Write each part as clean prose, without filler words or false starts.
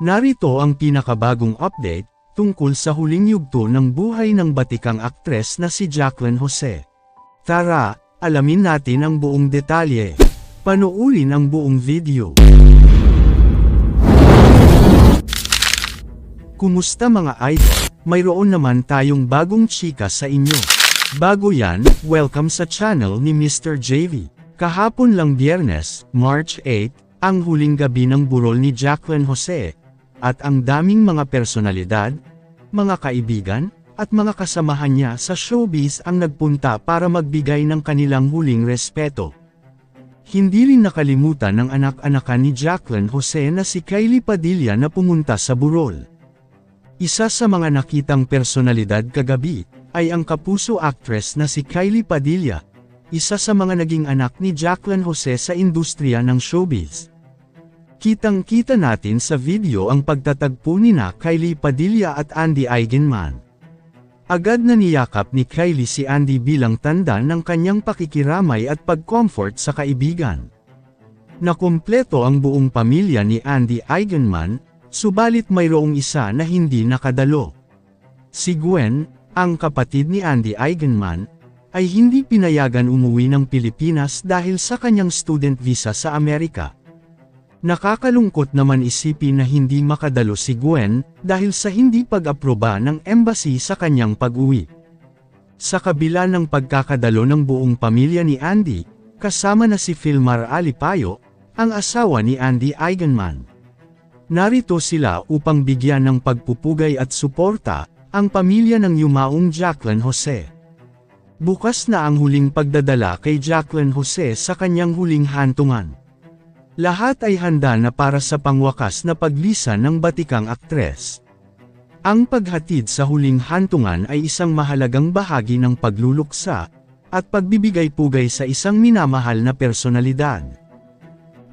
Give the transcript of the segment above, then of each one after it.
Narito ang pinakabagong update tungkol sa huling yugto ng buhay ng batikang aktres na si Jacqueline Jose. Tara, alamin natin ang buong detalye. Panoorin ang buong video. Kumusta mga idol? Mayroon naman tayong bagong chika sa inyo. Bago yan, welcome sa channel ni Mr. JV. Kahapon lang Biyernes, March 8, ang huling gabi ng burol ni Jacqueline Jose. At ang daming mga personalidad, mga kaibigan, at mga kasamahan niya sa showbiz ang nagpunta para magbigay ng kanilang huling respeto. Hindi rin nakalimutan ng anak-anakan ni Jacqueline Jose na si Kylie Padilla na pumunta sa burol. Isa sa mga nakitang personalidad kagabi, ay ang kapuso actress na si Kylie Padilla, isa sa mga naging anak ni Jacqueline Jose sa industriya ng showbiz. Kitang-kita natin sa video ang pagtatagpo nina Kylie Padilla at Andy Eigenman. Agad na niyakap ni Kylie si Andy bilang tanda ng kanyang pakikiramay at pag-comfort sa kaibigan. Nakumpleto ang buong pamilya ni Andy Eigenman, subalit mayroong isa na hindi nakadalo. Si Gwen, ang kapatid ni Andy Eigenman, ay hindi pinayagan umuwi ng Pilipinas dahil sa kanyang student visa sa Amerika. Nakakalungkot naman isipin na hindi makadalo si Gwen dahil sa hindi pag-aproba ng embassy sa kanyang pag-uwi. Sa kabila ng pagkakadalo ng buong pamilya ni Andy, kasama na si Filmar Alipayo, ang asawa ni Andy Eigenman. Narito sila upang bigyan ng pagpupugay at suporta ang pamilya ng yumaong Jacqueline Jose. Bukas na ang huling pagdadala kay Jacqueline Jose sa kanyang huling hantungan. Lahat ay handa na para sa pangwakas na paglisan ng batikang aktres. Ang paghatid sa huling hantungan ay isang mahalagang bahagi ng pagluluksa at pagbibigay-pugay sa isang minamahal na personalidad.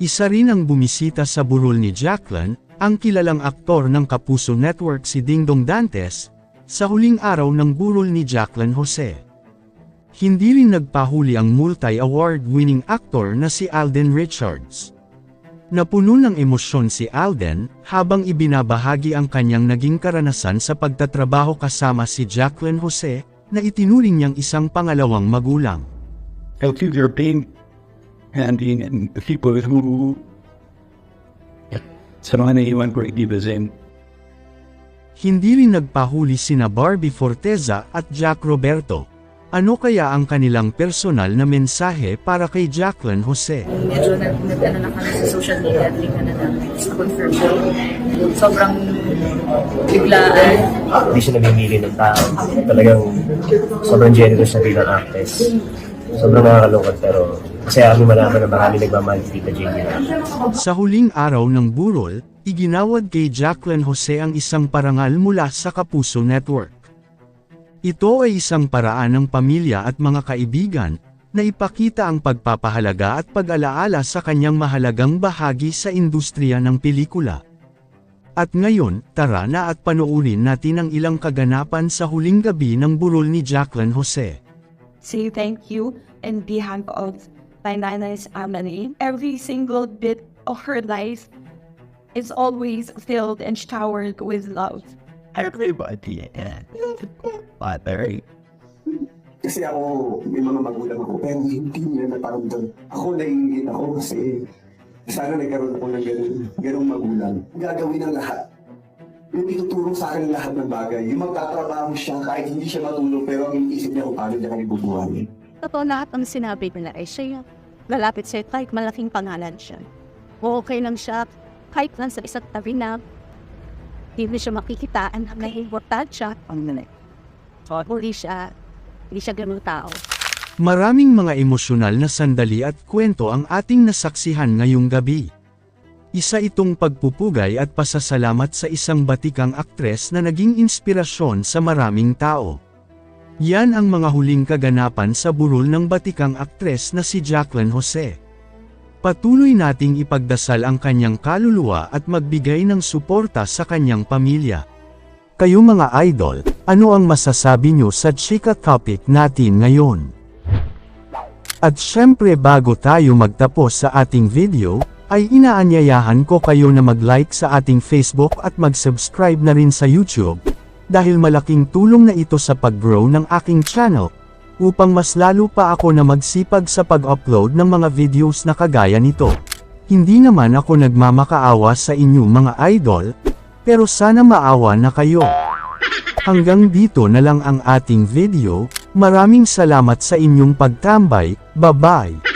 Isa rin ang bumisita sa burol ni Jacqueline, ang kilalang aktor ng Kapuso Network si Dingdong Dantes, sa huling araw ng burol ni Jacqueline Jose. Hindi rin nagpahuli ang multi-award-winning aktor na si Alden Richards. Napuno ng emosyon si Alden, habang ibinabahagi ang kanyang naging karanasan sa pagtatrabaho kasama si Jacqueline Jose, na itinuring niyang isang pangalawang magulang. I feel your pain, Andy, and the people who sa mga naiwan ko hindi ba same. Hindi rin nagpahuli sina Barbie Forteza at Jack Roberto. Ano kaya ang kanilang personal na mensahe para kay Jacqueline Jose? Medyo nag-ano na kami sa social media, tingnan na namin, confirm ko. Sobrang biglaan. Hindi siya namimili ng tao. Talagang sobrang generous na bilang actress. Sobrang nakakalungkot pero masaya kami malaman na marami nagmamahal si Tita Jamie. Sa huling araw ng burol, iginawad kay Jacqueline Jose ang isang parangal mula sa Kapuso Network. Ito ay isang paraan ng pamilya at mga kaibigan, na ipakita ang pagpapahalaga at pag-alaala sa kanyang mahalagang bahagi sa industriya ng pelikula. At ngayon, tara na at panoorin natin ang ilang kaganapan sa huling gabi ng burol ni Jacqueline Jose. Say thank you on behalf of my nanay's family. Every single bit of her life is always filled and showered with love. Everybody, Father. Kasi ako, may mga magulang ako, pero hindi nila naparamdam. Ako naiingit ako kasi sana nagkaroon ako ng ganung magulang. Gagawin ang lahat. Yung ituturo sa akin lahat ng bagay. Yung magtatrabaho siya kahit hindi siya matulog, pero ang iniisip niya kung paano niya kami bubuhayin. Totoo lahat ng sinabi nila ay siya lalapit sa'yo kahit malaking pangalan siya. Okay lang siya kahit lang sa isa't tabi na hindi siya makikitaan na importante siya ang nanay. So, hindi siya ganung tao. Maraming mga emosyonal na sandali at kwento ang ating nasaksihan ngayong gabi. Isa itong pagpupugay at pasasalamat sa isang batikang aktres na naging inspirasyon sa maraming tao. Yan ang mga huling kaganapan sa burol ng batikang aktres na si Jacqueline Jose. Patuloy nating ipagdasal ang kanyang kaluluwa at magbigay ng suporta sa kanyang pamilya. Kayo mga idol, ano ang masasabi nyo sa chika topic natin ngayon? At syempre bago tayo magtapos sa ating video, ay inaanyayahan ko kayo na mag-like sa ating Facebook at mag-subscribe na rin sa YouTube, dahil malaking tulong na ito sa pag-grow ng aking channel, upang mas lalo pa ako na magsipag sa pag-upload ng mga videos na kagaya nito. Hindi naman ako nagmamakaawa sa inyo mga idol, pero sana maawa na kayo. Hanggang dito na lang ang ating video, maraming salamat sa inyong pagtambay, bye-bye!